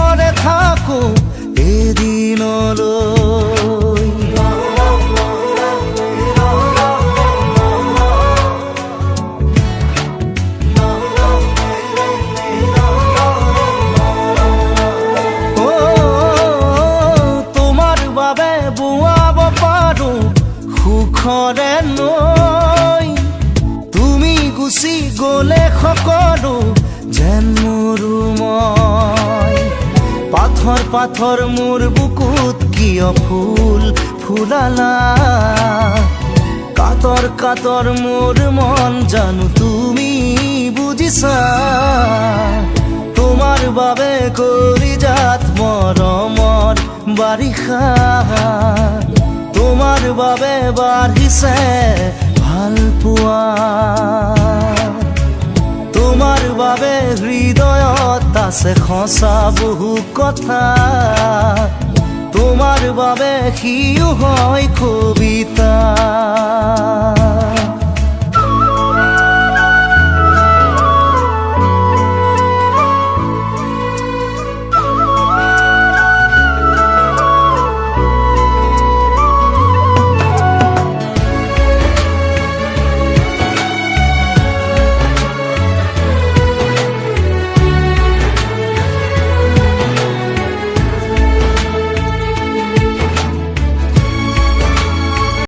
সুখৰে থাকো এদিনলৈ। তোমাৰ বাবে বোৱাব পাৰো সুখৰে নৈ, তুমি গুচি গলে সকলো যেন মোৰো মই। পাথৰ পাথৰ মোৰ বুকুত কিয় ফুল ফুলালা, কাতৰ কাতৰ মোৰ মন জানো তুমি বুজিছা। তোমাৰ বাবে কৰি যাত মৰমৰ বাৰিষা, তোমাৰ বাবে বাঢ়িছে ভাল পোৱা। তোমাৰ বাবে হৃদয়ত আছে সঁচা বহু কথা, তোমাৰ বাবে সিও হয় কবিতা।